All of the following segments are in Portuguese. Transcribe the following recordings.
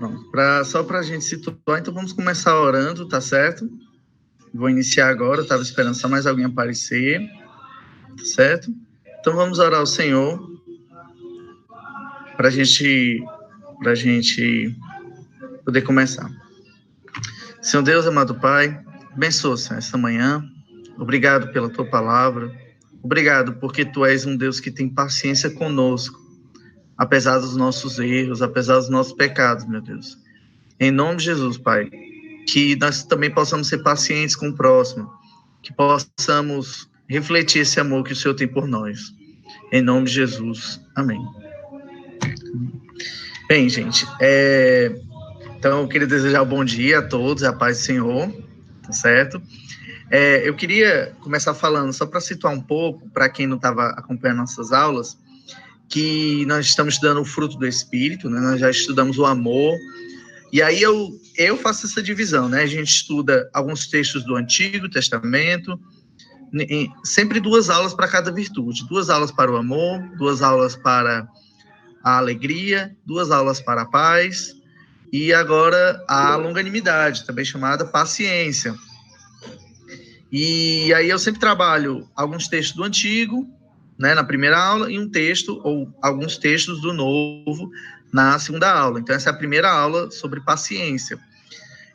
Pronto. Só para a gente situar, então vamos começar orando, tá certo? Vou iniciar agora, estava esperando só mais alguém aparecer, tá certo? Então vamos orar ao Senhor para a gente poder começar. Senhor Deus, amado Pai, abençoa, Senhor, esta manhã. Obrigado pela Tua palavra. Obrigado porque Tu és um Deus que tem paciência conosco, apesar dos nossos erros, apesar dos nossos pecados, meu Deus. Em nome de Jesus, Pai, que nós também possamos ser pacientes com o próximo, que possamos refletir esse amor que o Senhor tem por nós. Em nome de Jesus. Amém. Bem, gente, então eu queria desejar um bom dia a todos, a paz do Senhor, tá certo? Eu queria começar falando, só para situar um pouco, para quem não estava acompanhando nossas aulas, que nós estamos estudando o fruto do Espírito, né? Nós já estudamos o amor, e aí eu faço essa divisão, né? A gente estuda alguns textos do Antigo Testamento, sempre 2 aulas para cada virtude, 2 aulas para o amor, 2 aulas para a alegria, 2 aulas para a paz, e agora a longanimidade, também chamada paciência. E aí eu sempre trabalho alguns textos do Antigo, né, na primeira aula, e um texto, ou alguns textos do Novo, na segunda aula. Então essa é a primeira aula sobre paciência.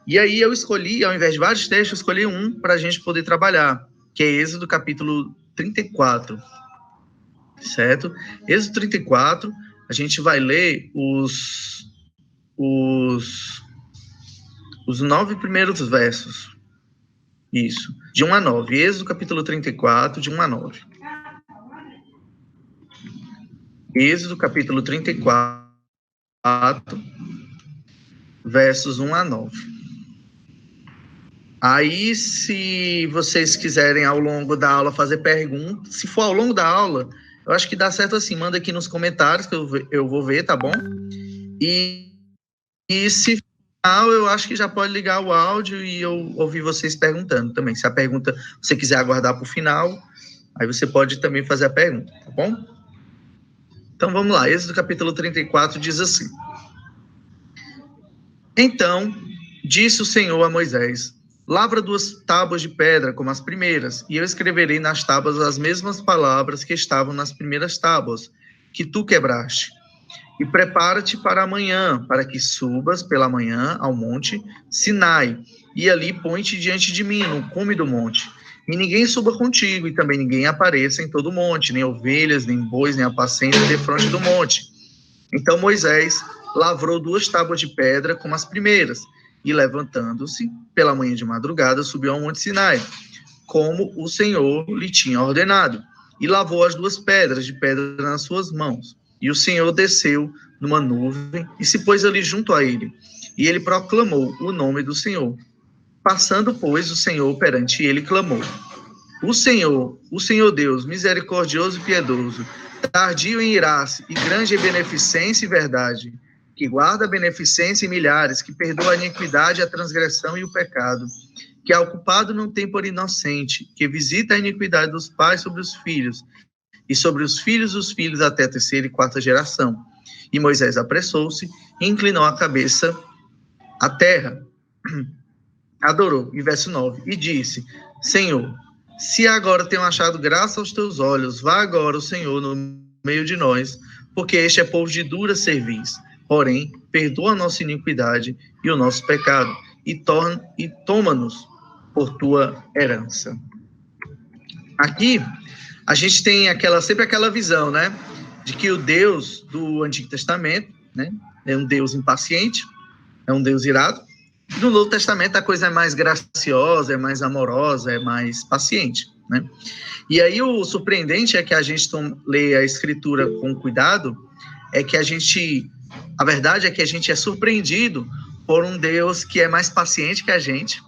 E aí eu escolhi, ao invés de vários textos, eu escolhi um para a gente poder trabalhar, que é Êxodo capítulo 34, certo? Êxodo 34, a gente vai ler os 9 primeiros versos. Isso, de 1 a 9. Êxodo capítulo 34, de 1 a 9. Êxodo capítulo 34, versos 1 a 9. Aí, se vocês quiserem, ao longo da aula, fazer perguntas, se for ao longo da aula, eu acho que dá certo assim, manda aqui nos comentários, que eu vou ver, tá bom? E se final, eu acho que já pode ligar o áudio e eu ouvir vocês perguntando também. Se a pergunta você quiser aguardar para o final, aí você pode também fazer a pergunta, tá bom? Então, vamos lá. Êxodo capítulo 34 diz assim: Então, disse o Senhor a Moisés: Lavra 2 tábuas de pedra como as primeiras, e eu escreverei nas tábuas as mesmas palavras que estavam nas primeiras tábuas, que tu quebraste. E prepara-te para amanhã, para que subas pela manhã ao monte Sinai, e ali põe-te diante de mim, no cume do monte. E ninguém suba contigo, e também ninguém apareça em todo o monte, nem ovelhas, nem bois, nem apacentes defronte do monte. Então Moisés lavrou 2 tábuas de pedra como as primeiras, e levantando-se pela manhã de madrugada, subiu ao monte Sinai, como o Senhor lhe tinha ordenado, e lavou as 2 pedras de pedra nas suas mãos. E o Senhor desceu numa nuvem e se pôs ali junto a ele. E ele proclamou o nome do Senhor. Passando, pois, o Senhor perante ele, clamou: O Senhor Deus, misericordioso e piedoso, tardio em irar-se e grande em beneficência e verdade, que guarda a beneficência em milhares, que perdoa a iniquidade, a transgressão e o pecado, que é ocupado num tempo inocente, que visita a iniquidade dos pais sobre os filhos, e sobre os filhos dos filhos até a 3ª e 4ª geração. E Moisés apressou-se e inclinou a cabeça à terra. Adorou. E verso 9. E disse: Senhor, se agora tenho achado graça aos teus olhos, vá agora o Senhor no meio de nós, porque este é povo de dura cerviz. Porém, perdoa a nossa iniquidade e o nosso pecado, e toma-nos por tua herança. Aqui, a gente tem sempre aquela visão, né, de que o Deus do Antigo Testamento, né, é um Deus impaciente, é um Deus irado. E no Novo Testamento a coisa é mais graciosa, é mais amorosa, é mais paciente, né? E aí o surpreendente é que a gente lê a Escritura com cuidado, a verdade é que a gente é surpreendido por um Deus que é mais paciente que a gente,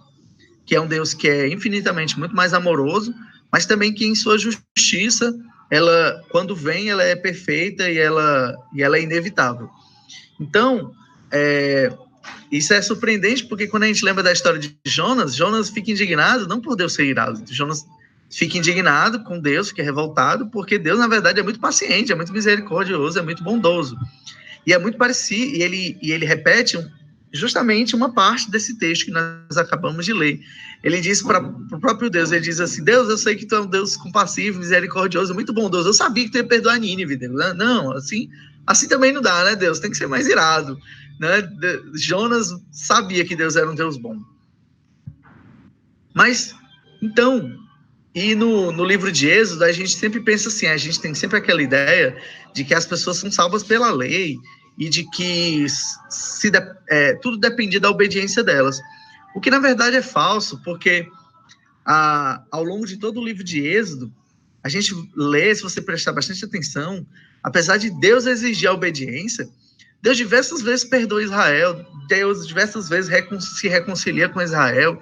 que é um Deus que é infinitamente muito mais amoroso, mas também que em sua justiça, ela, quando vem, ela é perfeita e ela é inevitável. Então, isso é surpreendente, porque quando a gente lembra da história de Jonas fica indignado, não por Deus ser irado, Jonas fica indignado com Deus, fica revoltado, porque Deus, na verdade, é muito paciente, é muito misericordioso, é muito bondoso. E é muito parecido, e ele repete justamente uma parte desse texto que nós acabamos de ler. Ele diz para o próprio Deus, ele diz assim, Deus, eu sei que tu é um Deus compassivo, misericordioso, muito bondoso, eu sabia que tu ia perdoar Nínive, Deus. Não, assim também não dá, né, Deus? Tem que ser mais irado. Né? Jonas sabia que Deus era um Deus bom. Mas, então, e no livro de Êxodo, a gente sempre pensa assim, a gente tem sempre aquela ideia de que as pessoas são salvas pela lei e de que tudo dependia da obediência delas. O que, na verdade, é falso, porque ao longo de todo o livro de Êxodo, a gente lê, se você prestar bastante atenção, apesar de Deus exigir a obediência, Deus diversas vezes perdoa Israel, Deus diversas vezes se reconcilia com Israel,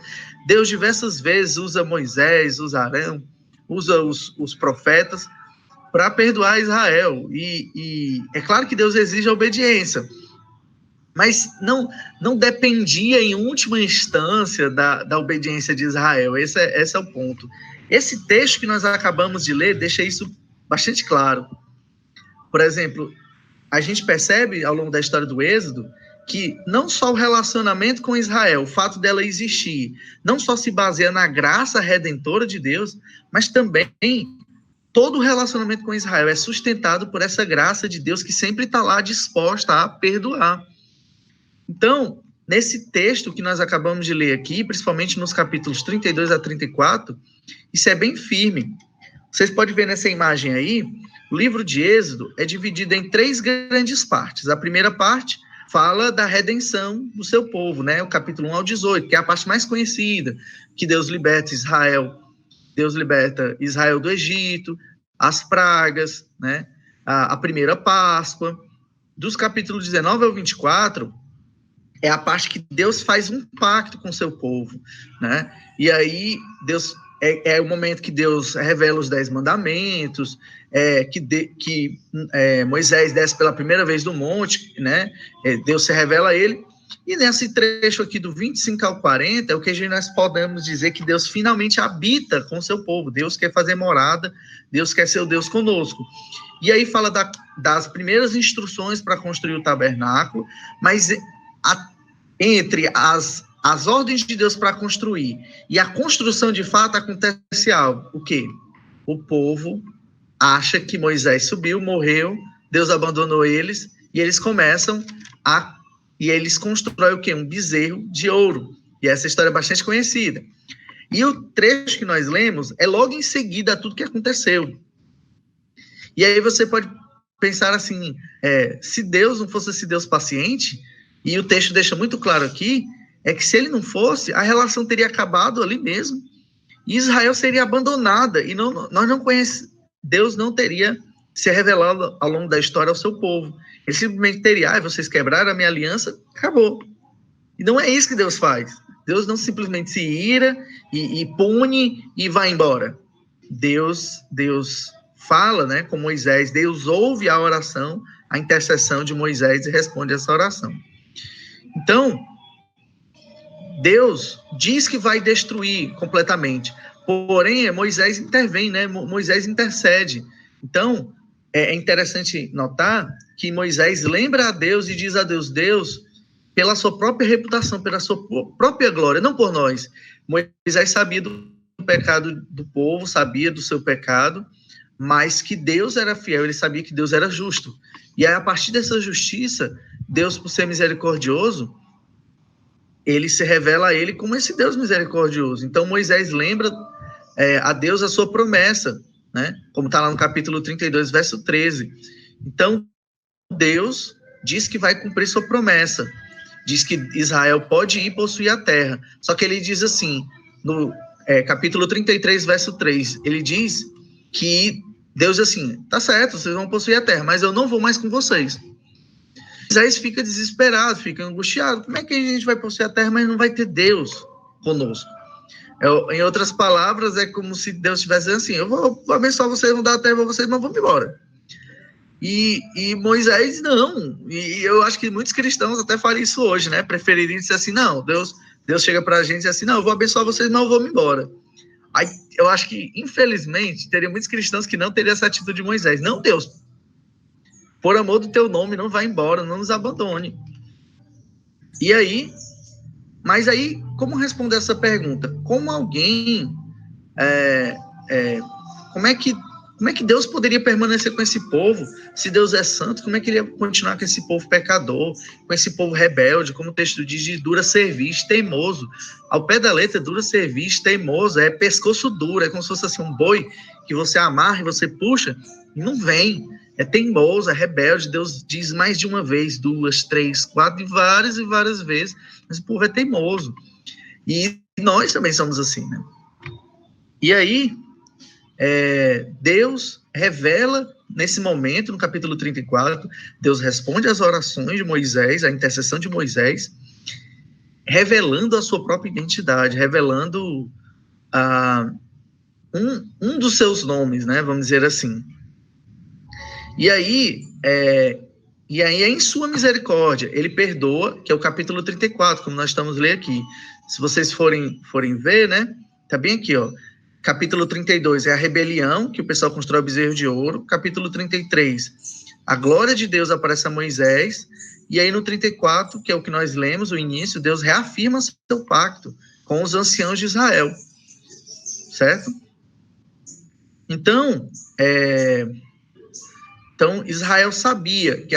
Deus diversas vezes usa Moisés, usa Arão, usa os profetas para perdoar Israel. E é claro que Deus exige a obediência, mas não dependia em última instância da obediência de Israel. Esse é o ponto. Esse texto que nós acabamos de ler deixa isso bastante claro. Por exemplo, a gente percebe ao longo da história do Êxodo que não só o relacionamento com Israel, o fato dela existir, não só se baseia na graça redentora de Deus, mas também todo o relacionamento com Israel é sustentado por essa graça de Deus que sempre está lá disposta a perdoar. Então, nesse texto que nós acabamos de ler aqui, principalmente nos capítulos 32 a 34, isso é bem firme. Vocês podem ver nessa imagem aí, o livro de Êxodo é dividido em 3 grandes partes. A primeira parte fala da redenção do seu povo, né? O capítulo 1 ao 18, que é a parte mais conhecida, que Deus liberta Israel do Egito, as pragas, né? A primeira Páscoa. Dos capítulos 19 ao 24, é a parte que Deus faz um pacto com o seu povo, né? E aí, Deus... É o momento que Deus revela os 10 mandamentos, que Moisés desce pela primeira vez do monte, né? Deus se revela a ele. E nesse trecho aqui do 25 ao 40, é o que nós podemos dizer que Deus finalmente habita com o seu povo. Deus quer fazer morada, Deus quer ser o Deus conosco. E aí fala das primeiras instruções para construir o tabernáculo, mas entre as ordens de Deus para construir e a construção de fato acontece algo. O quê? O povo acha que Moisés subiu, morreu, Deus abandonou eles, e eles começam e eles constroem o quê? Um bezerro de ouro. E essa história é bastante conhecida. E o trecho que nós lemos é logo em seguida a tudo que aconteceu. E aí você pode pensar assim, se Deus não fosse esse Deus paciente, e o texto deixa muito claro aqui, é que se ele não fosse, a relação teria acabado ali mesmo, e Israel seria abandonada, e Deus não teria se revelado ao longo da história ao seu povo. Ele simplesmente teria, vocês quebraram a minha aliança, acabou. E não é isso que Deus faz. Deus não simplesmente se ira e pune e vai embora. Deus fala, né, com Moisés, Deus ouve a oração, a intercessão de Moisés e responde essa oração. Então, Deus diz que vai destruir completamente, porém Moisés intervém, né? Moisés intercede. Então, é interessante notar que Moisés lembra a Deus e diz a Deus, Deus, pela sua própria reputação, pela sua própria glória, não por nós. Moisés sabia do pecado do povo, sabia do seu pecado, mas que Deus era fiel, ele sabia que Deus era justo. E aí, a partir dessa justiça, Deus, por ser misericordioso, ele se revela a ele como esse Deus misericordioso. Então, Moisés lembra a Deus a sua promessa, né? Como está lá no capítulo 32, verso 13. Então, Deus diz que vai cumprir sua promessa. Diz que Israel pode ir possuir a terra. Só que ele diz assim, no capítulo 33, verso 3, ele diz que Deus assim, tá certo, vocês vão possuir a terra, mas eu não vou mais com vocês. Moisés fica desesperado, fica angustiado. Como é que a gente vai possuir a terra, mas não vai ter Deus conosco? Em outras palavras, é como se Deus estivesse dizendo assim, eu vou abençoar vocês, vou dar a terra para vocês, mas vamos embora. E Moisés, não. E eu acho que muitos cristãos até falam isso hoje, né? Prefeririam dizer assim, não, Deus chega para a gente e diz assim, não, eu vou abençoar vocês, mas eu vou me embora. Aí, eu acho que, infelizmente, teria muitos cristãos que não teriam essa atitude de Moisés. Não, Deus, por amor do teu nome, não vá embora, não nos abandone. E aí, mas aí, como responder essa pergunta? Como alguém, como é que Deus poderia permanecer com esse povo? Se Deus é santo, como é que ele ia continuar com esse povo pecador, com esse povo rebelde, como o texto diz, de dura cerviz, teimoso? Ao pé da letra, dura cerviz, teimoso, é pescoço duro, é como se fosse assim um boi que você amarra e você puxa e não vem. É teimoso, é rebelde. Deus diz mais de uma vez, 2, 3, 4, e várias vezes. Mas o povo é teimoso. E nós também somos assim, né? E aí, Deus revela nesse momento, no capítulo 34, Deus responde às orações de Moisés, à intercessão de Moisés, revelando a sua própria identidade, revelando um dos seus nomes, né? Vamos dizer assim. E aí, em sua misericórdia, ele perdoa, que é o capítulo 34, como nós estamos lendo aqui. Se vocês forem ver, né? Tá bem aqui, ó. Capítulo 32 é a rebelião, que o pessoal constrói o bezerro de ouro. Capítulo 33, a glória de Deus aparece a Moisés. E aí no 34, que é o que nós lemos, o início, Deus reafirma seu pacto com os anciãos de Israel. Certo? Então, Israel sabia que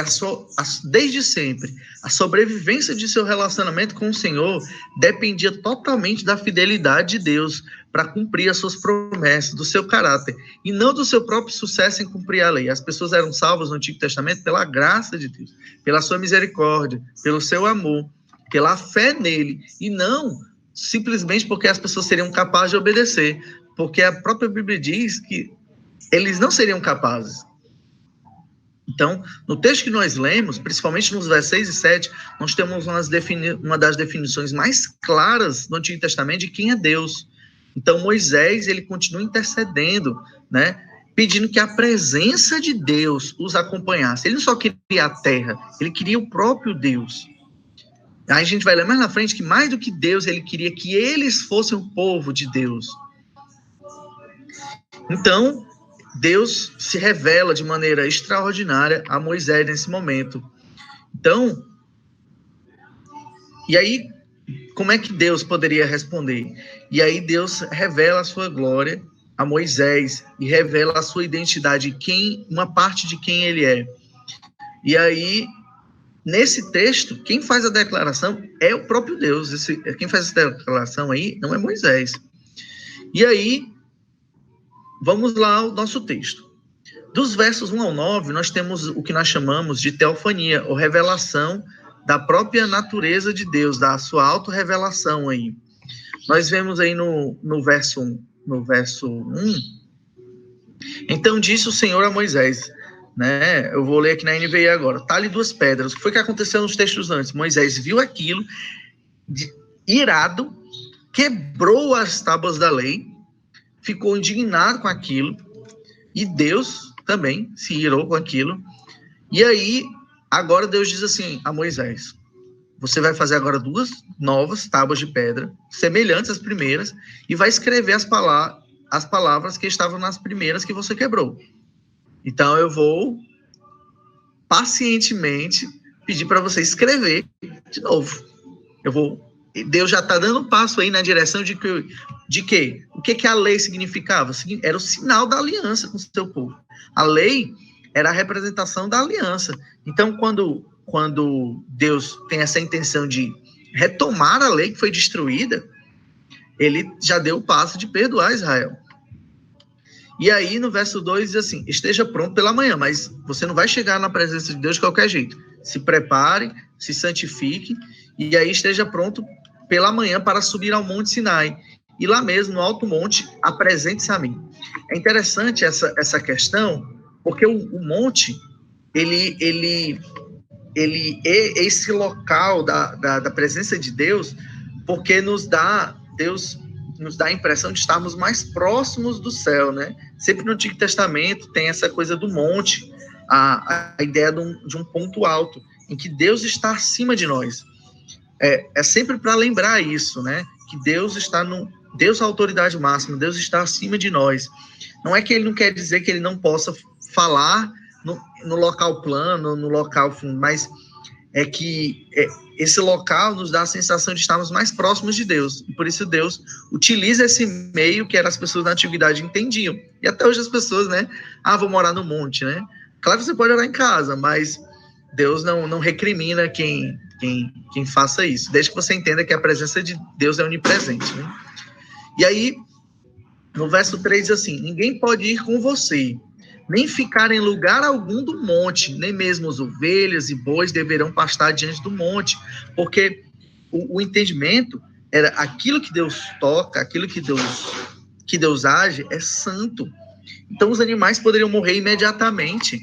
desde sempre, a sobrevivência de seu relacionamento com o Senhor dependia totalmente da fidelidade de Deus para cumprir as suas promessas, do seu caráter, e não do seu próprio sucesso em cumprir a lei. As pessoas eram salvas no Antigo Testamento pela graça de Deus, pela sua misericórdia, pelo seu amor, pela fé nele, e não simplesmente porque as pessoas seriam capazes de obedecer, porque a própria Bíblia diz que eles não seriam capazes. Então, no texto que nós lemos, principalmente nos versos 6 e 7, nós temos uma das definições mais claras do Antigo Testamento de quem é Deus. Então, Moisés, ele continua intercedendo, né, pedindo que a presença de Deus os acompanhasse. Ele não só queria a terra, ele queria o próprio Deus. Aí a gente vai ler mais na frente que mais do que Deus, ele queria que eles fossem o povo de Deus. Então, Deus se revela de maneira extraordinária a Moisés nesse momento. Então, e aí, como é que Deus poderia responder? E aí Deus revela a sua glória a Moisés e revela a sua identidade, uma parte de quem ele é. E aí, nesse texto, quem faz a declaração é o próprio Deus. Quem faz essa declaração aí não é Moisés. E aí, vamos lá ao nosso texto. Dos versos 1 ao 9, nós temos o que nós chamamos de teofania, ou revelação da própria natureza de Deus, da sua autorrevelação aí. Nós vemos aí no verso 1, então disse o Senhor a Moisés, né? Eu vou ler aqui na NVI agora. Tale 2 pedras. O que foi que aconteceu nos textos antes? Moisés viu aquilo, irado, quebrou as tábuas da lei, ficou indignado com aquilo, e Deus também se irou com aquilo. E aí, agora Deus diz assim a Moisés, você vai fazer agora 2 novas tábuas de pedra, semelhantes às primeiras, e vai escrever as palavras que estavam nas primeiras que você quebrou. Então, eu vou pacientemente pedir para você escrever de novo. Deus já está dando um passo aí na direção de quê? O que a lei significava? Era o sinal da aliança com o seu povo. A lei era a representação da aliança. Então, quando Deus tem essa intenção de retomar a lei que foi destruída, ele já deu o passo de perdoar Israel. E aí, no verso 2, diz assim, esteja pronto pela manhã, mas você não vai chegar na presença de Deus de qualquer jeito. Se prepare, se santifique, e aí esteja pronto pela manhã para subir ao Monte Sinai. E lá mesmo, no alto monte, apresente-se a mim. É interessante essa questão, porque o monte, ele é esse local da presença de Deus, porque Deus nos dá a impressão de estarmos mais próximos do céu, né? Sempre no Antigo Testamento tem essa coisa do monte, a ideia de um ponto alto, em que Deus está acima de nós. É sempre para lembrar isso, né? Que Deus está Deus é a autoridade máxima, Deus está acima de nós. Não é que ele não quer dizer que ele não possa falar no local plano, no local fundo, mas é que esse local nos dá a sensação de estarmos mais próximos de Deus. E por isso Deus utiliza esse meio que as pessoas na antiguidade entendiam. E até hoje as pessoas, né? Vou morar no monte, né? Claro que você pode orar em casa, mas Deus não recrimina quem faça isso, desde que você entenda que a presença de Deus é onipresente, né? E aí, no verso 3 diz assim: ninguém pode ir com você, nem ficar em lugar algum do monte, nem mesmo as ovelhas e bois deverão pastar diante do monte, porque o entendimento era aquilo que Deus toca, aquilo que Deus age é santo. Então os animais poderiam morrer imediatamente.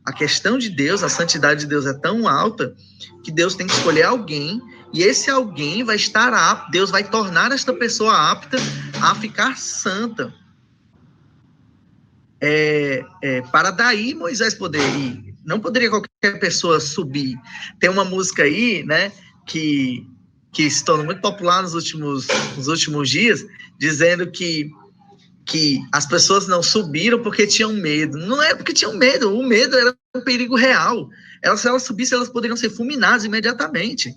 A questão de Deus, a santidade de Deus é tão alta que Deus tem que escolher alguém, e esse alguém vai estar apto, Deus vai tornar esta pessoa apta a ficar santa. Para daí Moisés poder ir. Não poderia qualquer pessoa subir. Tem uma música aí, né, que se tornou muito popular nos últimos dias, dizendo que as pessoas não subiram porque tinham medo. Não é porque tinham medo, o medo era um perigo real. Se elas subissem, elas poderiam ser fulminadas imediatamente,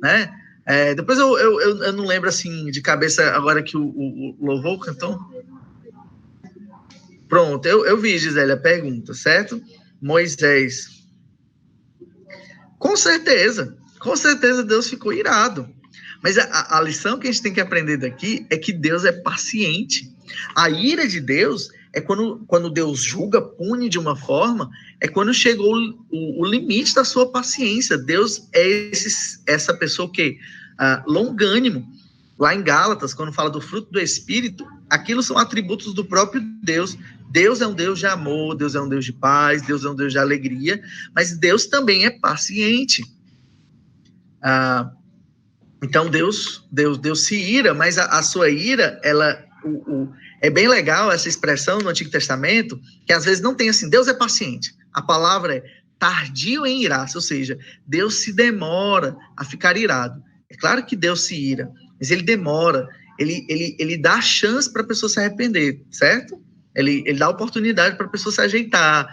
né? Depois eu não lembro assim de cabeça agora que o louvor cantou. Pronto, eu vi, Gisele, a pergunta, certo? Moisés. Com certeza Deus ficou irado. Mas a lição que a gente tem que aprender daqui é que Deus é paciente. A ira de Deus é quando Deus julga, pune de uma forma, é quando chegou o limite da sua paciência. Deus é essa pessoa que longânimo. Lá em Gálatas, quando fala do fruto do Espírito, aquilo são atributos do próprio Deus. Deus é um Deus de amor, Deus é um Deus de paz, Deus é um Deus de alegria, mas Deus também é paciente. Então Deus se ira, mas a sua ira, é bem legal essa expressão no Antigo Testamento, que às vezes não tem assim, Deus é paciente. A palavra é tardio em irar-se, ou seja, Deus se demora a ficar irado. É claro que Deus se ira, mas ele demora, ele dá chance para a pessoa se arrepender, certo? Ele dá oportunidade para a pessoa se ajeitar.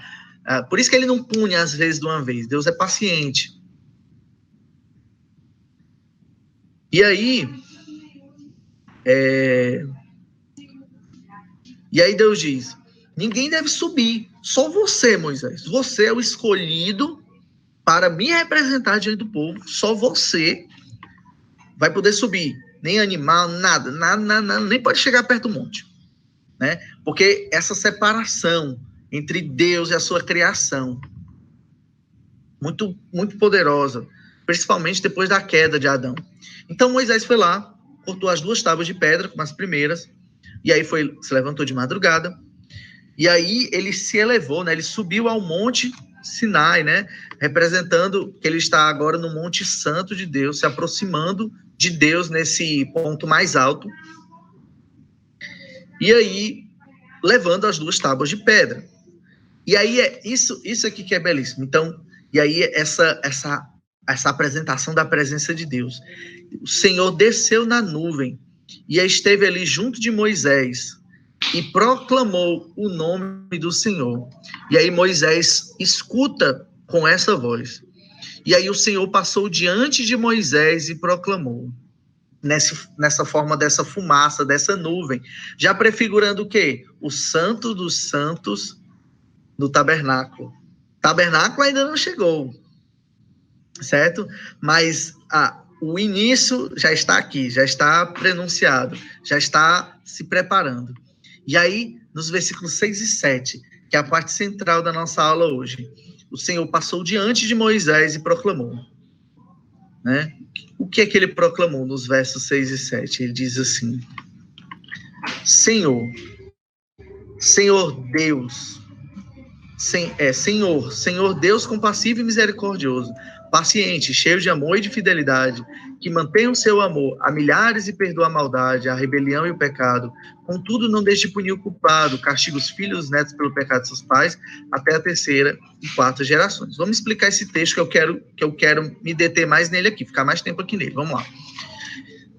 Por isso que ele não pune às vezes de uma vez. Deus é paciente. E aí Deus diz: ninguém deve subir, só você, Moisés. Você é o escolhido para me representar diante do povo. Só você vai poder subir. Nem animal, nada, nem pode chegar perto do monte, né? Porque essa separação entre Deus e a sua criação, muito, muito poderosa, principalmente depois da queda de Adão. Então Moisés foi lá, cortou as 2 tábuas de pedra, como as primeiras, e aí se levantou de madrugada, e aí ele se elevou, né? Ele subiu ao monte Sinai, né? Representando que ele está agora no Monte Santo de Deus, se aproximando de Deus nesse ponto mais alto. E aí, levando as 2 tábuas de pedra. E aí, isso aqui que é belíssimo. Então, e aí, essa apresentação da presença de Deus. O Senhor desceu na nuvem e esteve ali junto de Moisés e proclamou o nome do Senhor. E aí Moisés escuta com essa voz. E aí o Senhor passou diante de Moisés e proclamou, nessa forma dessa fumaça, dessa nuvem, já prefigurando o quê? O Santo dos Santos do tabernáculo. Tabernáculo ainda não chegou, certo? Mas o início já está aqui, já está prenunciado, já está se preparando. E aí, nos versículos 6 e 7, que é a parte central da nossa aula hoje, o Senhor passou diante de Moisés e proclamou, né? O que é que ele proclamou nos versos 6 e 7? Ele diz assim: Senhor Deus, Senhor Deus compassivo e misericordioso, paciente, cheio de amor e de fidelidade, que mantém o seu amor a milhares e perdoa a maldade, a rebelião e o pecado, contudo não deixe punir o culpado, castiga os filhos e os netos pelo pecado de seus pais, até a 3ª e 4ª gerações. Vamos explicar esse texto que eu quero me deter mais nele aqui, ficar mais tempo aqui nele, vamos lá.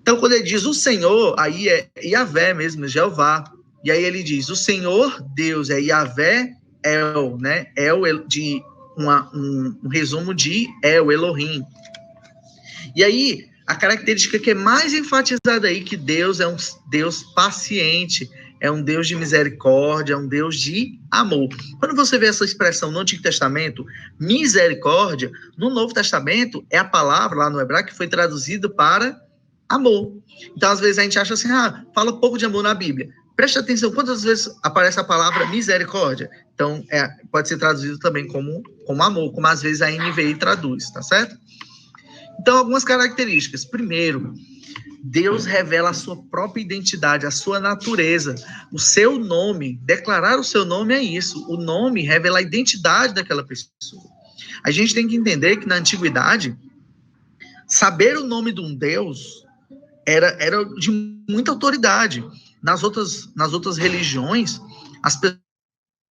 Então, quando ele diz o Senhor, aí é Yahvé mesmo, Jeová, e aí ele diz, o Senhor Deus é Yahvé El, né? El de um resumo de El, Elohim. E aí, a característica que é mais enfatizada aí, que Deus é um Deus paciente, é um Deus de misericórdia, é um Deus de amor. Quando você vê essa expressão no Antigo Testamento, misericórdia, no Novo Testamento, é a palavra lá no hebraico que foi traduzida para amor. Então, às vezes, a gente acha assim, fala pouco de amor na Bíblia. Preste atenção, quantas vezes aparece a palavra misericórdia? Então, pode ser traduzido também como amor, como às vezes a NVI traduz, tá certo? Então, algumas características. Primeiro, Deus revela a sua própria identidade, a sua natureza, o seu nome. Declarar o seu nome é isso. O nome revela a identidade daquela pessoa. A gente tem que entender que na antiguidade, saber o nome de um Deus era de muita autoridade. Nas outras religiões, as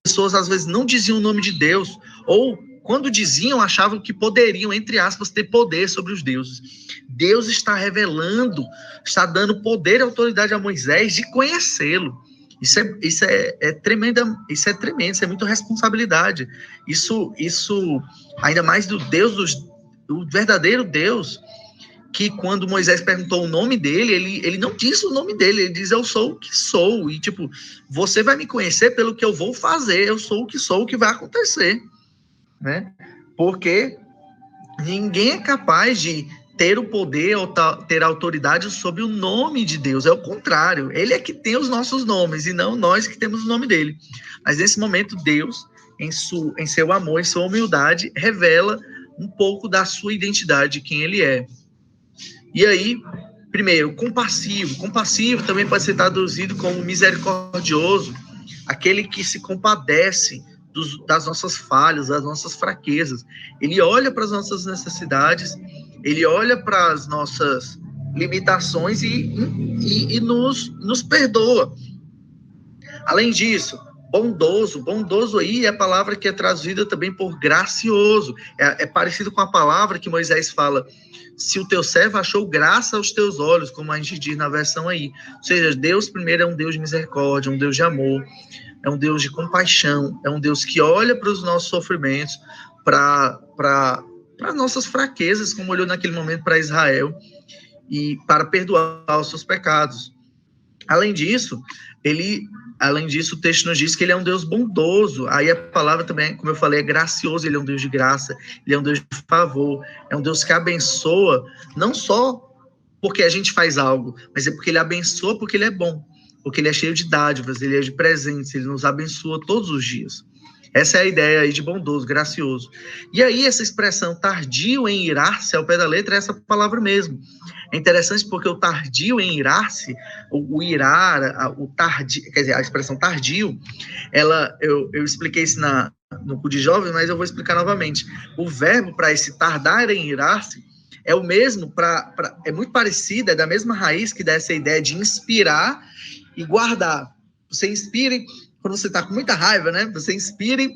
pessoas às vezes não diziam o nome de Deus, ou quando diziam, achavam que poderiam, entre aspas, ter poder sobre os deuses. Deus está revelando, está dando poder e autoridade a Moisés de conhecê-lo. Isso é tremendo, isso é muita responsabilidade. Isso ainda mais do Deus, do verdadeiro Deus, que quando Moisés perguntou o nome dele, ele não disse o nome dele, ele diz, eu sou o que sou. E tipo, você vai me conhecer pelo que eu vou fazer, eu sou o que vai acontecer. Né? Porque ninguém é capaz de ter o poder ou ter autoridade sobre o nome de Deus. É o contrário. Ele é que tem os nossos nomes e não nós que temos o nome dele. Mas nesse momento, Deus, em seu amor, em sua humildade, revela um pouco da sua identidade, quem ele é. E aí, primeiro, compassivo. Compassivo também pode ser traduzido como misericordioso, aquele que se compadece das nossas falhas, das nossas fraquezas. Ele olha para as nossas necessidades, ele olha para as nossas limitações e nos perdoa. Além disso, bondoso aí é a palavra que é traduzida também por gracioso. É parecido com a palavra que Moisés fala, se o teu servo achou graça aos teus olhos, como a gente diz na versão aí. Ou seja, Deus primeiro é um Deus de misericórdia, um Deus de amor, é um Deus de compaixão, é um Deus que olha para os nossos sofrimentos, para as nossas fraquezas, como olhou naquele momento para Israel, e para perdoar os seus pecados. Além disso, o texto nos diz que ele é um Deus bondoso. Aí a palavra também, como eu falei, é gracioso, ele é um Deus de graça, ele é um Deus de favor, é um Deus que abençoa, não só porque a gente faz algo, mas é porque ele abençoa porque ele é bom. Porque ele é cheio de dádivas, ele é de presentes, ele nos abençoa todos os dias. Essa é a ideia aí de bondoso, gracioso. E aí essa expressão tardio em irar-se, ao pé da letra, é essa palavra mesmo. É interessante porque o tardio em irar-se, o irar, o tardio, quer dizer, a expressão tardio, eu expliquei isso no Cu de Jovem, mas eu vou explicar novamente. O verbo para esse tardar em irar-se é o mesmo, é muito parecido, é da mesma raiz que dá essa ideia de inspirar e guardar. Você inspire, quando você está com muita raiva, né? Você inspire,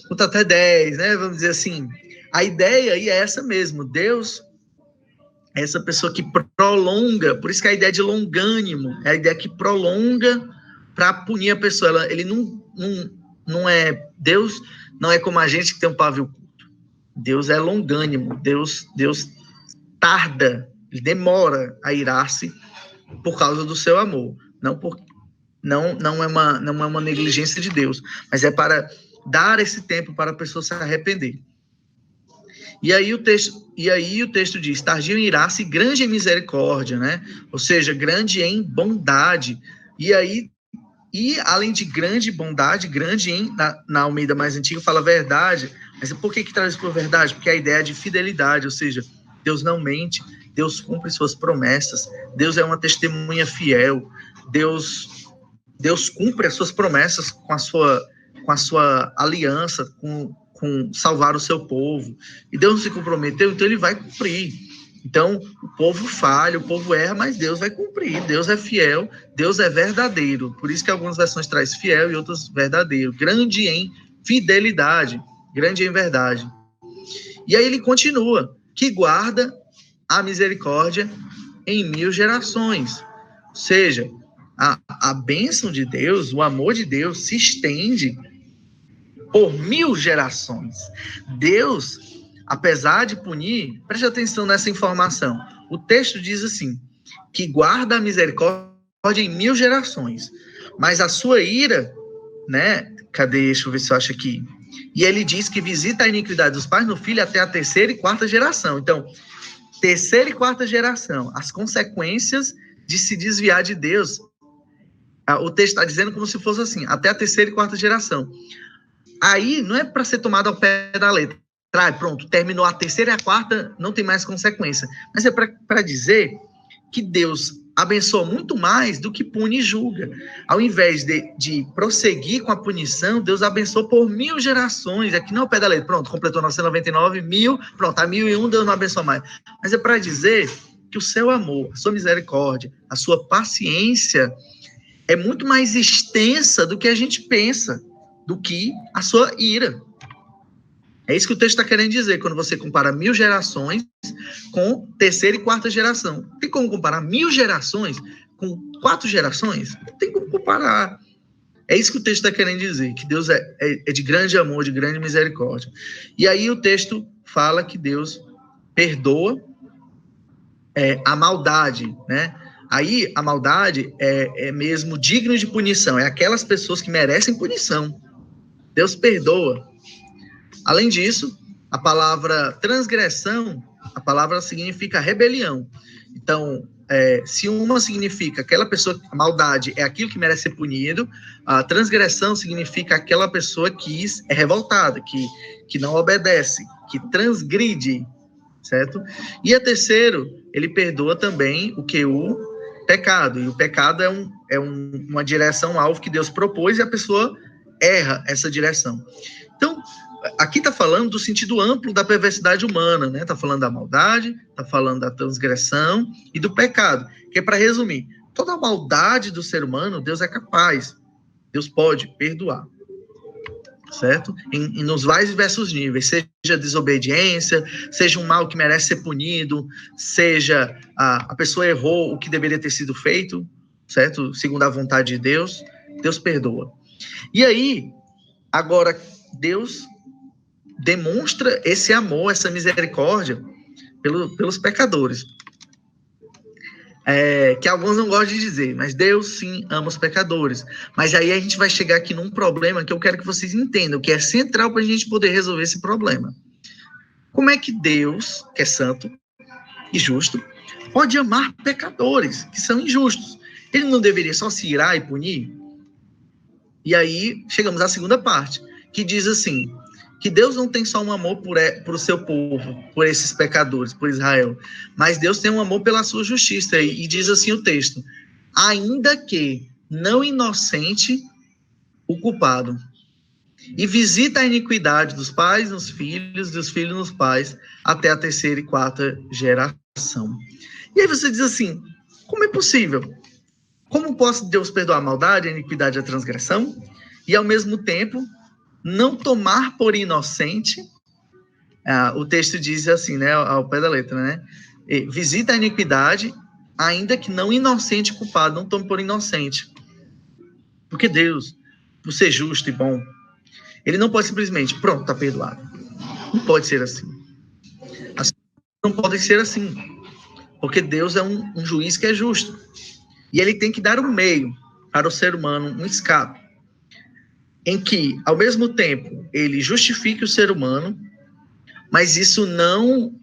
conta até 10, né? Vamos dizer assim. A ideia aí é essa mesmo. Deus é essa pessoa que prolonga, por isso que a ideia de longânimo, é a ideia que prolonga para punir a pessoa. Ele não é, Deus não é como a gente que tem um pavio curto. Deus é longânimo, Deus tarda, ele demora a irar-se por causa do seu amor, não é uma negligência de Deus, mas é para dar esse tempo para a pessoa se arrepender. E aí o texto diz, tardio em irar-se, grande em misericórdia, né? Ou seja, grande em bondade. E além de grande bondade, grande na Almeida mais antiga fala verdade. Mas por que traz por verdade? Porque a ideia é de fidelidade, ou seja, Deus não mente, Deus cumpre suas promessas, Deus é uma testemunha fiel, Deus cumpre as suas promessas com a sua aliança, com salvar o seu povo. E Deus se comprometeu, então ele vai cumprir. Então, o povo falha, o povo erra, mas Deus vai cumprir. Deus é fiel, Deus é verdadeiro. Por isso que algumas versões traz fiel e outras verdadeiro. Grande em fidelidade, grande em verdade. E aí ele continua, que guarda a misericórdia em 1000 gerações. Ou seja, a bênção de Deus, o amor de Deus se estende por 1000 gerações. Deus, apesar de punir, preste atenção nessa informação. O texto diz assim, que guarda a misericórdia em 1000 gerações, mas a sua ira, né? Cadê? Deixa eu ver se eu acho aqui. E ele diz que visita a iniquidade dos pais no filho até a 3ª e 4ª geração. Então, 3ª e 4ª geração, as consequências de se desviar de Deus. O texto está dizendo como se fosse assim, até a 3ª e 4ª geração. Aí, não é para ser tomado ao pé da letra. Pronto, terminou a 3ª e a 4ª, não tem mais consequência. Mas é para dizer que Deus abençoa muito mais do que pune e julga. Ao invés de prosseguir com a punição, Deus abençoou por 1000 gerações. Aqui não é o pé da letra. Pronto, completou 999, 1000. Pronto, a 1001 Deus não abençoa mais. Mas é para dizer que o seu amor, a sua misericórdia, a sua paciência é muito mais extensa do que a gente pensa, do que a sua ira. É isso que o texto está querendo dizer, quando você compara 1000 gerações com 3ª e 4ª geração. Tem como comparar 1000 gerações com 4 gerações? Não tem como comparar. É isso que o texto está querendo dizer, que Deus é de grande amor, de grande misericórdia. E aí o texto fala que Deus perdoa a maldade, né? Aí a maldade é mesmo digno de punição, é aquelas pessoas que merecem punição. Deus perdoa. Além disso, a palavra transgressão, a palavra significa rebelião. Então, se uma significa aquela pessoa, a maldade é aquilo que merece ser punido, a transgressão significa aquela pessoa que é revoltada, que não obedece, que transgride, certo? E a terceiro, ele perdoa também o pecado. E o pecado é uma direção-alvo que Deus propôs e a pessoa erra essa direção. Então, aqui está falando do sentido amplo da perversidade humana, né? Está falando da maldade, está falando da transgressão e do pecado. Que é para resumir, toda a maldade do ser humano, Deus é capaz. Deus pode perdoar. Certo? Nos mais diversos níveis, seja desobediência, seja um mal que merece ser punido, seja a pessoa errou o que deveria ter sido feito, certo? Segundo a vontade de Deus, Deus perdoa. E aí, agora, Deus demonstra esse amor, essa misericórdia pelos pecadores. Que alguns não gostam de dizer, mas Deus sim ama os pecadores. Mas aí a gente vai chegar aqui num problema que eu quero que vocês entendam, que é central para a gente poder resolver esse problema. Como é que Deus, que é santo e justo, pode amar pecadores que são injustos? Ele não deveria só se irar e punir? E aí chegamos à segunda parte, que diz assim, que Deus não tem só um amor por o seu povo, por esses pecadores, por Israel, mas Deus tem um amor pela sua justiça, e diz assim o texto, ainda que não inocente o culpado, e visita a iniquidade dos pais nos filhos, dos filhos nos pais, até a 3ª e 4ª geração. E aí você diz assim, como é possível? Como pode Deus perdoar a maldade, a iniquidade e a transgressão, e ao mesmo tempo não tomar por inocente, o texto diz assim, né, ao pé da letra, né, visita a iniquidade, ainda que não inocente culpado, não tome por inocente. Porque Deus, por ser justo e bom, ele não pode simplesmente, pronto, está perdoado. Não pode ser assim. As coisas não podem ser assim, porque Deus é um juiz que é justo. E ele tem que dar um meio para o ser humano, um escape, em que, ao mesmo tempo, ele justifique o ser humano, mas isso não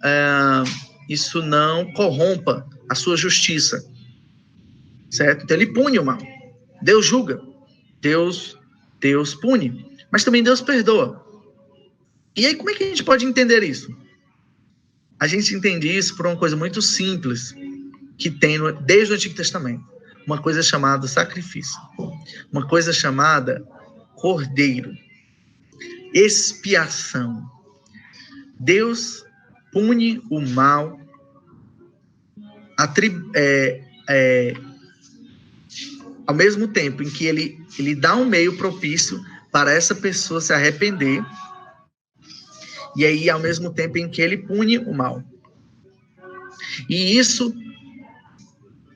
corrompa a sua justiça, certo? Então, ele pune o mal. Deus julga. Deus pune. Mas também Deus perdoa. E aí, como é que a gente pode entender isso? A gente entende isso por uma coisa muito simples, que tem desde o Antigo Testamento. Uma coisa chamada sacrifício. Uma coisa chamada cordeiro. Expiação. Deus pune o mal, ao mesmo tempo em que ele dá um meio propício para essa pessoa se arrepender, e aí ao mesmo tempo em que ele pune o mal. E isso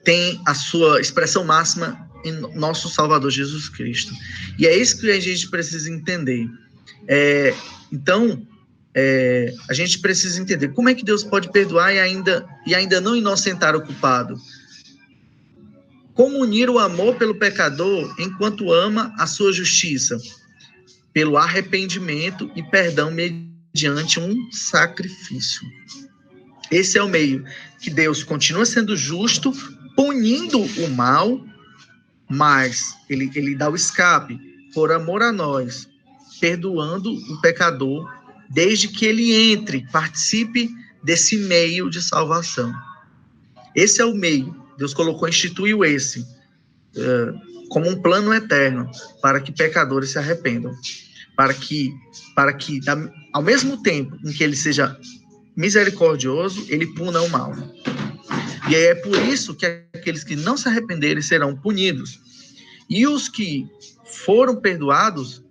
tem a sua expressão máxima em nosso Salvador Jesus Cristo. E é isso que a gente precisa entender. Então, a gente precisa entender como é que Deus pode perdoar e ainda não inocentar o culpado. Como unir o amor pelo pecador enquanto ama a sua justiça? Pelo arrependimento e perdão mediante um sacrifício. Esse é o meio que Deus continua sendo justo, punindo o mal, mas ele dá o escape por amor a nós, perdoando o pecador, desde que ele entre, participe desse meio de salvação. Esse é o meio. Deus instituiu esse como um plano eterno para que pecadores se arrependam, para que ao mesmo tempo em que ele seja misericordioso, ele puna o mal. E é por isso que aqueles que não se arrependerem serão punidos. E os que foram perdoados,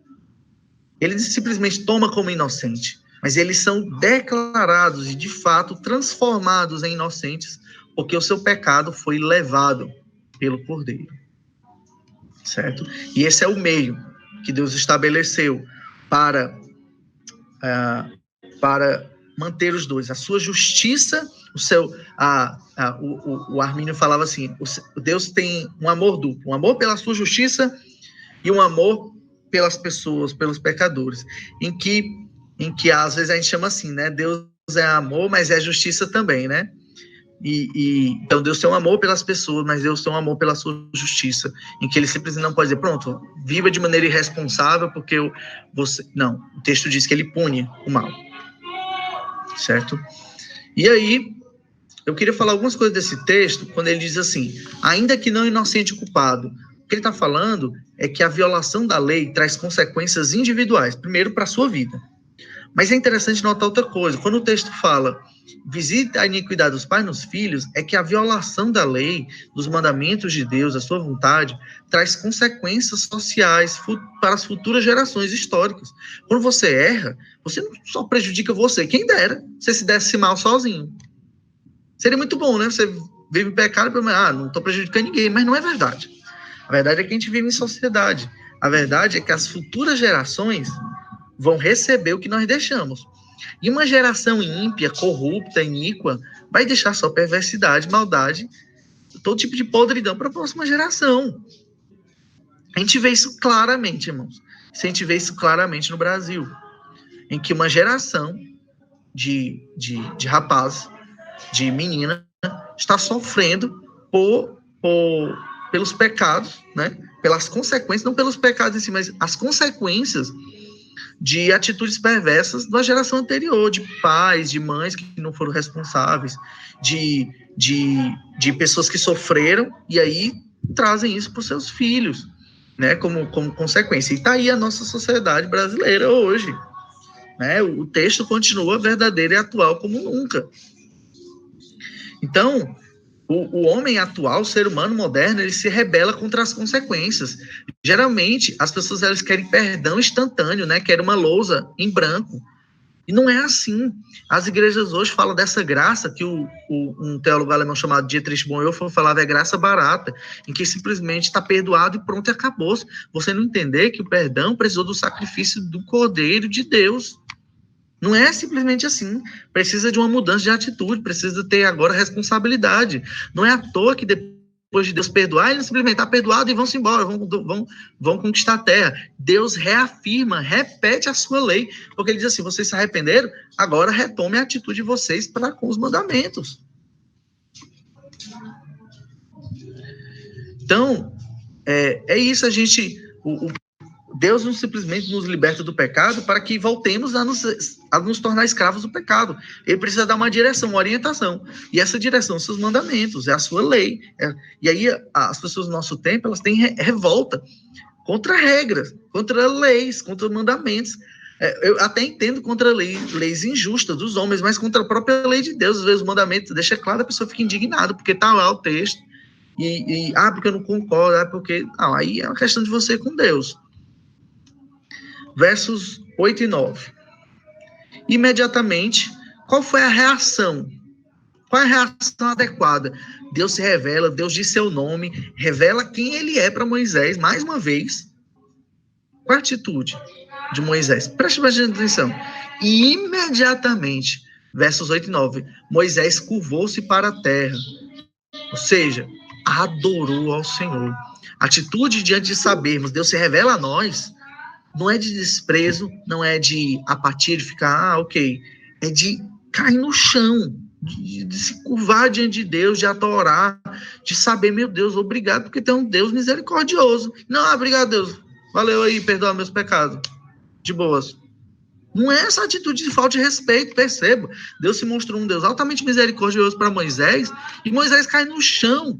ele simplesmente toma como inocente, mas eles são declarados e de fato transformados em inocentes, porque o seu pecado foi levado pelo Cordeiro. Certo? E esse é o meio que Deus estabeleceu para manter os dois, a sua justiça, o Armínio falava assim, Deus tem um amor duplo, um amor pela sua justiça e um amor pelas pessoas, pelos pecadores, em que às vezes a gente chama assim, né? Deus é amor, mas é justiça também, né? Então Deus tem um amor pelas pessoas, mas Deus tem um amor pela sua justiça, em que ele simplesmente não pode dizer, pronto, viva de maneira irresponsável, porque não, o texto diz que ele pune o mal, certo? E aí, eu queria falar algumas coisas desse texto, quando ele diz assim, ainda que não inocente o culpado. O que ele está falando é que a violação da lei traz consequências individuais, primeiro para a sua vida. Mas é interessante notar outra coisa, quando o texto fala, visita a iniquidade dos pais nos filhos, é que a violação da lei, dos mandamentos de Deus, da sua vontade, traz consequências sociais para as futuras gerações históricas. Quando você erra, você não só prejudica você, quem dera, você se desse mal sozinho. Seria muito bom, né? Você vive pecado, não estou prejudicando ninguém, mas não é verdade. A verdade é que a gente vive em sociedade. A verdade é que as futuras gerações vão receber o que nós deixamos. E uma geração ímpia, corrupta, iníqua, vai deixar só perversidade, maldade, todo tipo de podridão para a próxima geração. A gente vê isso claramente, irmãos. A gente vê isso claramente no Brasil, em que uma geração de rapazes, de menina, está sofrendo pelos pecados, né? Pelas consequências, não pelos pecados em si, mas as consequências de atitudes perversas da geração anterior, de pais, de mães que não foram responsáveis, de pessoas que sofreram e aí trazem isso para os seus filhos, né, como consequência. E está aí a nossa sociedade brasileira hoje, né? O texto continua verdadeiro e atual como nunca. Então, o homem atual, o ser humano moderno, ele se rebela contra as consequências. Geralmente, as pessoas elas querem perdão instantâneo, né? Querem uma lousa em branco. E não é assim. As igrejas hoje falam dessa graça que um teólogo alemão chamado Dietrich Bonhoeffer falava é graça barata, em que simplesmente está perdoado e pronto, e acabou. Você não entender que o perdão precisou do sacrifício do Cordeiro de Deus. Não é simplesmente assim. Precisa de uma mudança de atitude, precisa ter agora responsabilidade. Não é à toa que depois de Deus perdoar, ele simplesmente está perdoado e vão-se embora, vão conquistar a terra. Deus reafirma, repete a sua lei, porque ele diz assim, vocês se arrependeram, agora retome a atitude de vocês para com os mandamentos. Então, é isso, Deus não simplesmente nos liberta do pecado para que voltemos a nos tornar escravos do pecado. Ele precisa dar uma direção, uma orientação. E essa direção são os mandamentos, é a sua lei. E aí as pessoas do nosso tempo, elas têm revolta contra regras, contra leis, contra mandamentos. Eu até entendo contra leis injustas dos homens, mas contra a própria lei de Deus. Às vezes o mandamento deixa claro, a pessoa fica indignada, porque está lá o texto. Porque eu não concordo, porque... Não, aí é uma questão de você com Deus. Versos 8 e 9. Imediatamente, qual foi a reação? Qual é a reação adequada? Deus se revela, Deus diz seu nome, revela quem ele é para Moisés, mais uma vez. Qual a atitude? de Moisés. Preste bastante atenção. E imediatamente, versos 8 e 9, Moisés curvou-se para a terra, ou seja, adorou ao Senhor. Atitude diante de sabermos, Deus se revela a nós, não é de desprezo, não é de apatia, de ficar, ok, é de cair no chão, de se curvar diante de Deus, de adorar, de saber, meu Deus, obrigado, porque tem um Deus misericordioso. Não, obrigado, Deus, valeu aí, perdoa meus pecados, de boas. Não é essa atitude de falta de respeito, perceba. Deus se mostrou um Deus altamente misericordioso para Moisés, e Moisés cai no chão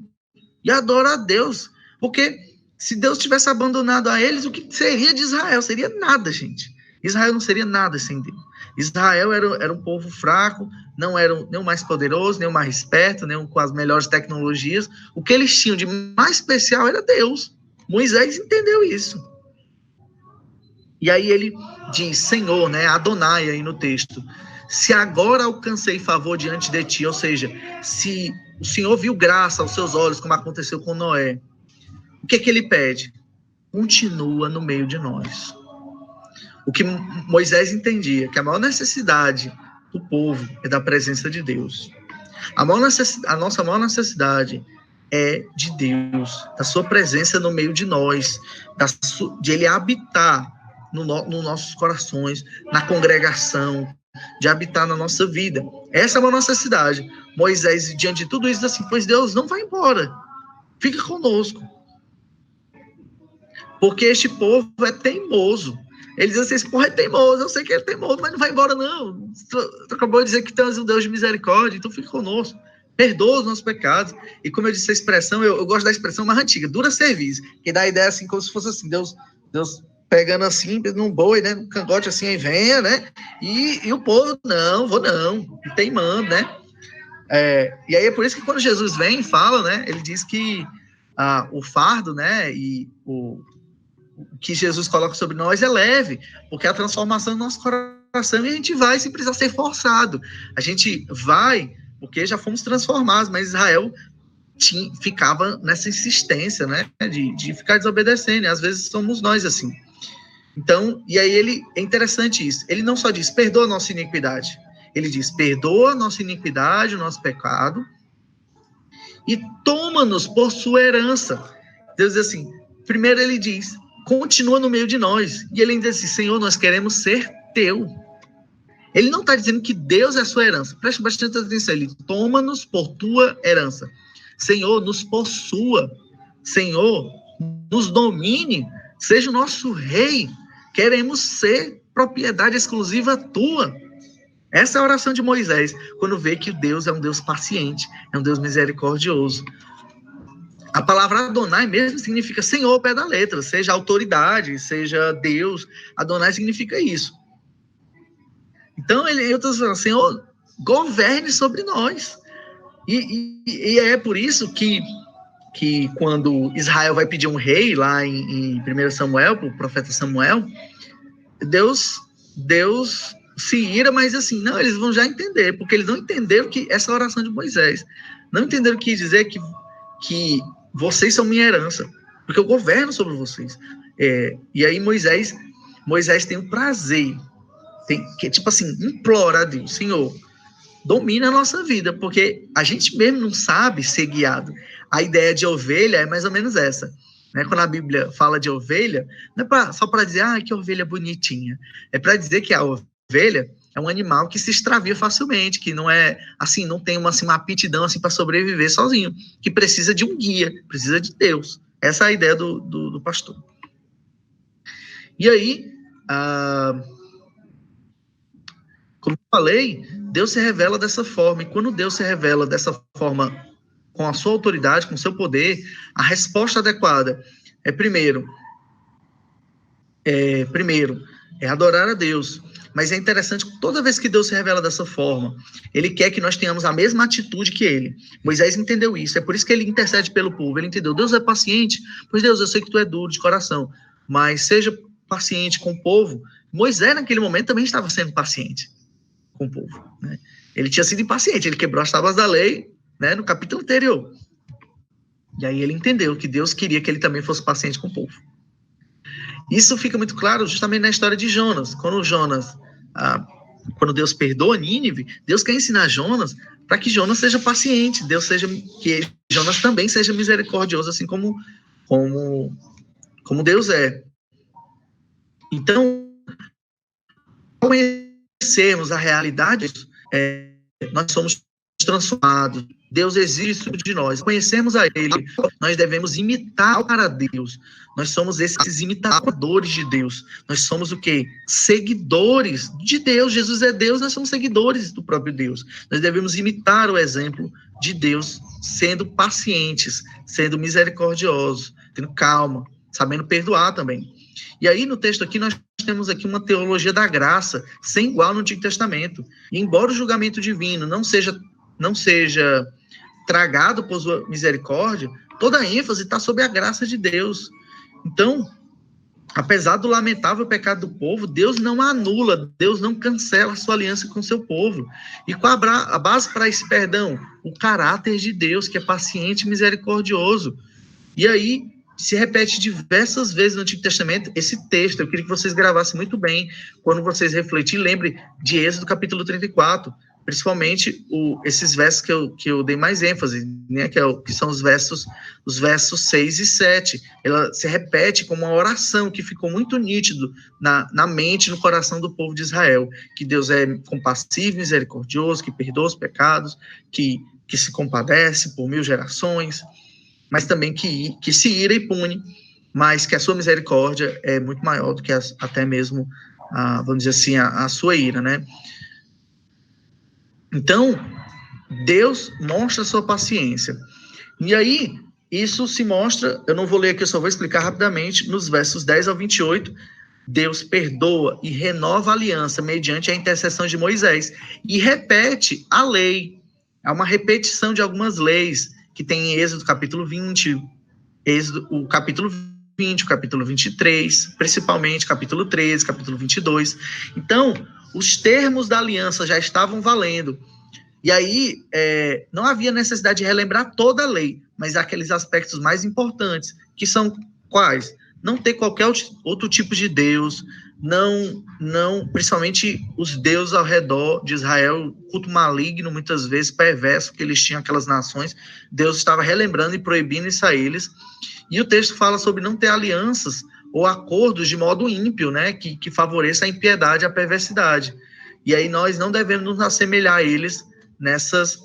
e adora a Deus, porque se Deus tivesse abandonado a eles, o que seria de Israel? Seria nada, gente. Israel não seria nada sem Deus. Israel era um povo fraco, não era nem o mais poderoso, nem o mais esperto, nem com as melhores tecnologias. O que eles tinham de mais especial era Deus. Moisés entendeu isso. E aí ele diz, Senhor, né, Adonai aí no texto, se agora alcancei favor diante de ti, ou seja, se o Senhor viu graça aos seus olhos, como aconteceu com Noé, o que ele pede? Continua no meio de nós. O que Moisés entendia, que a maior necessidade do povo é da presença de Deus. A nossa maior necessidade é de Deus, da sua presença no meio de nós, de ele habitar nos nossos corações, na congregação, de habitar na nossa vida. Essa é uma necessidade. Moisés, diante de tudo isso, diz assim, pois Deus não vai embora, fica conosco. Porque este povo é teimoso. Ele diz assim, esse povo é teimoso, eu sei que ele é teimoso, mas não vai embora não. Tu acabou de dizer que tu és um Deus de misericórdia, então fica conosco. Perdoa os nossos pecados. E como eu disse a expressão, eu gosto da expressão mais antiga, dura serviço, que dá a ideia assim, como se fosse assim, Deus pegando assim, num boi, né, num cangote assim, aí venha, né, e o povo, não, vou não, e teimando, né. E aí é por isso que quando Jesus vem e fala, né, ele diz que o fardo, né, e o que Jesus coloca sobre nós é leve, porque é a transformação do nosso coração, e a gente vai sem precisar ser forçado. A gente vai porque já fomos transformados, mas Israel ficava nessa insistência, né, de ficar desobedecendo, e às vezes somos nós assim. Então, e aí é interessante isso, ele não só diz, perdoa a nossa iniquidade, ele diz, perdoa a nossa iniquidade, o nosso pecado, e toma-nos por sua herança. Deus diz assim, primeiro ele diz, continua no meio de nós, e ele ainda diz assim, Senhor, nós queremos ser teu. Ele não está dizendo que Deus é a sua herança, preste bastante atenção, ele toma-nos por tua herança. Senhor, nos possua, Senhor, nos domine, seja o nosso rei, queremos ser propriedade exclusiva tua. Essa é a oração de Moisés, quando vê que Deus é um Deus paciente, é um Deus misericordioso. A palavra Adonai mesmo significa Senhor ao pé da letra, seja autoridade, seja Deus, Adonai significa isso. Então, eu estou falando, Senhor, governe sobre nós. E é por isso que quando Israel vai pedir um rei lá em 1 Samuel, para o profeta Samuel, Deus se ira, mas assim, não, eles vão já entender, porque eles não entenderam que essa oração de Moisés, não entenderam que dizer que vocês são minha herança, porque eu governo sobre vocês. E aí Moisés tem um prazer, que tipo assim, implora a Deus, Senhor, domina a nossa vida, porque a gente mesmo não sabe ser guiado. A ideia de ovelha é mais ou menos essa, né? Quando a Bíblia fala de ovelha, não é só para dizer, que ovelha bonitinha, é para dizer que a ovelha é um animal que se extravia facilmente, que não é assim, não tem uma aptidão assim para sobreviver sozinho, que precisa de um guia, precisa de Deus. Essa é a ideia do pastor. E aí, como eu falei, Deus se revela dessa forma, e quando Deus se revela dessa forma, com a sua autoridade, com o seu poder, a resposta adequada é primeiro adorar a Deus. Mas é interessante que toda vez que Deus se revela dessa forma, ele quer que nós tenhamos a mesma atitude que ele. Moisés entendeu isso, é por isso que ele intercede pelo povo, ele entendeu, Deus é paciente, pois Deus, eu sei que tu é duro de coração, mas seja paciente com o povo. Moisés naquele momento também estava sendo paciente com o povo, né? Ele tinha sido impaciente, ele quebrou as tábuas da lei, né, no capítulo anterior. E aí ele entendeu que Deus queria que ele também fosse paciente com o povo. Isso fica muito claro justamente na história de Jonas. Quando Deus perdoa Nínive, Deus quer ensinar Jonas para que Jonas seja paciente, que Jonas também seja misericordioso, assim como Deus é. Então, conhecermos a realidade, nós somos transformados. Deus exige isso de nós. Conhecemos a Ele, nós devemos imitar a Deus. Nós somos esses imitadores de Deus. Nós somos o quê? Seguidores de Deus. Jesus é Deus, nós somos seguidores do próprio Deus. Nós devemos imitar o exemplo de Deus, sendo pacientes, sendo misericordiosos, tendo calma, sabendo perdoar também. E aí, no texto aqui, nós temos aqui uma teologia da graça, sem igual no Antigo Testamento. E embora o julgamento divino não seja tragado por sua misericórdia, toda a ênfase está sobre a graça de Deus. Então, apesar do lamentável pecado do povo, Deus não anula, Deus não cancela a sua aliança com o seu povo. E qual a base para esse perdão? O caráter de Deus, que é paciente e misericordioso. E aí, se repete diversas vezes no Antigo Testamento esse texto. Eu queria que vocês gravassem muito bem quando vocês refletirem. Lembre de Êxodo capítulo 34, principalmente esses versos que eu dei mais ênfase, né, que são os versos 6 e 7. Ela se repete como uma oração que ficou muito nítido na mente, no coração do povo de Israel, que Deus é compassivo, misericordioso, que perdoa os pecados, que se compadece por 1000 gerações, mas também que se ira e pune, mas que a sua misericórdia é muito maior do que até mesmo, vamos dizer assim, a sua ira, né? Então, Deus mostra a sua paciência. E aí, isso se mostra, eu não vou ler aqui, eu só vou explicar rapidamente, nos versos 10 ao 28, Deus perdoa e renova a aliança mediante a intercessão de Moisés e repete a lei. Há uma repetição de algumas leis que tem em Êxodo capítulo 20, o capítulo 20, o capítulo 23, principalmente capítulo 13, capítulo 22. Então, os termos da aliança já estavam valendo. E aí, não havia necessidade de relembrar toda a lei, mas aqueles aspectos mais importantes, que são quais? Não ter qualquer outro tipo de Deus, não, principalmente os deuses ao redor de Israel, culto maligno, muitas vezes perverso, que eles tinham aquelas nações, Deus estava relembrando e proibindo isso a eles. E o texto fala sobre não ter alianças ou acordos de modo ímpio, né, que favoreça a impiedade e a perversidade. E aí nós não devemos nos assemelhar a eles nessas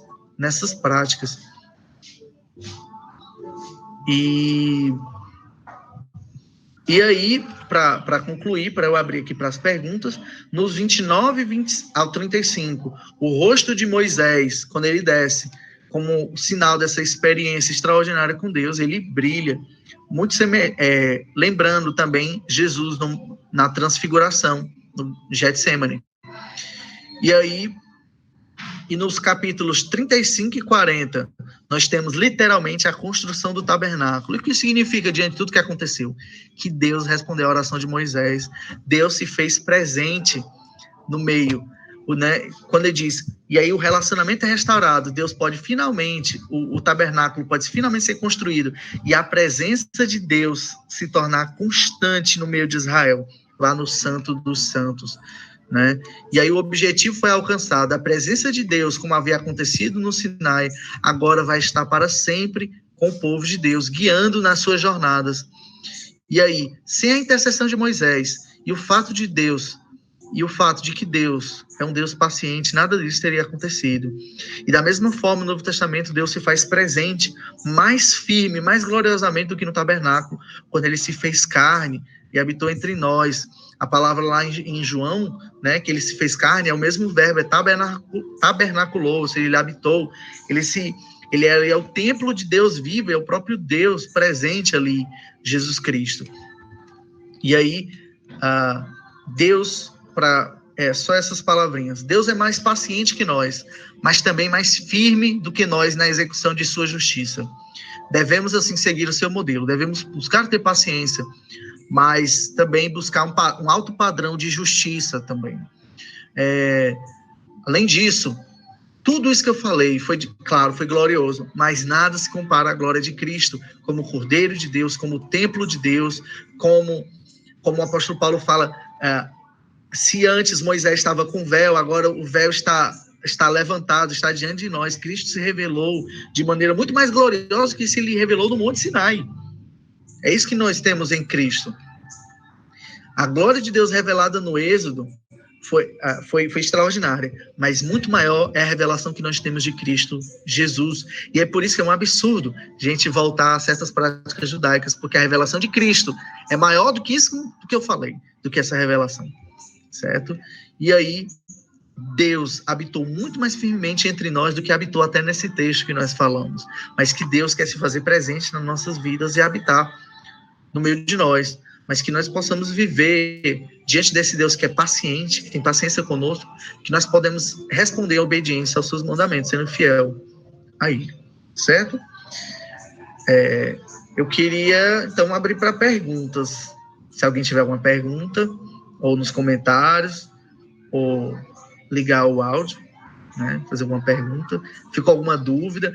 práticas. E aí, para concluir, para eu abrir aqui para as perguntas, nos 29 ao 35, o rosto de Moisés, quando ele desce, como sinal dessa experiência extraordinária com Deus, ele brilha, muito lembrando também Jesus na transfiguração, no Getsemane. E aí, e nos capítulos 35 e 40, nós temos literalmente a construção do tabernáculo. E o que significa, diante de tudo que aconteceu? Que Deus respondeu à oração de Moisés, Deus se fez presente no meio, né? Quando ele diz, e aí o relacionamento é restaurado, Deus pode finalmente, o tabernáculo pode finalmente ser construído, e a presença de Deus se tornar constante no meio de Israel, lá no Santo dos Santos, né? E aí o objetivo foi alcançado. A presença de Deus, como havia acontecido no Sinai, agora vai estar para sempre com o povo de Deus, guiando nas suas jornadas. E aí, sem a intercessão de Moisés e o fato de que Deus é um Deus paciente, nada disso teria acontecido. E da mesma forma, no Novo Testamento, Deus se faz presente mais firme, mais gloriosamente do que no tabernáculo, quando ele se fez carne e habitou entre nós. A palavra lá em João, né, que ele se fez carne, é o mesmo verbo, tabernaculou, ou seja, ele habitou, ele é o templo de Deus vivo, é o próprio Deus presente ali, Jesus Cristo. E aí, Deus, só essas palavrinhas, Deus é mais paciente que nós, mas também mais firme do que nós na execução de sua justiça. Devemos, assim, seguir o seu modelo, devemos buscar ter paciência, mas também buscar um alto padrão de justiça também. Além disso, tudo isso que eu falei foi glorioso, mas nada se compara à glória de Cristo, como Cordeiro de Deus, como templo de Deus, como como o apóstolo Paulo fala, se antes Moisés estava com véu, agora o véu está levantado, está diante de nós. Cristo se revelou de maneira muito mais gloriosa que se lhe revelou no Monte Sinai. É isso que nós temos em Cristo. A glória de Deus revelada no Êxodo foi extraordinária, mas muito maior é a revelação que nós temos de Cristo Jesus. E é por isso que é um absurdo a gente voltar a certas práticas judaicas, porque a revelação de Cristo é maior do que isso que eu falei, do que essa revelação, certo? E aí, Deus habitou muito mais firmemente entre nós do que habitou até nesse texto que nós falamos, mas que Deus quer se fazer presente nas nossas vidas e habitar no meio de nós, mas que nós possamos viver diante desse Deus que é paciente, que tem paciência conosco, que nós podemos responder a obediência aos seus mandamentos, sendo fiel a Ele, certo? Eu queria, então, abrir para perguntas. Se alguém tiver alguma pergunta, ou nos comentários, ou ligar o áudio, né, fazer alguma pergunta, ficou alguma dúvida.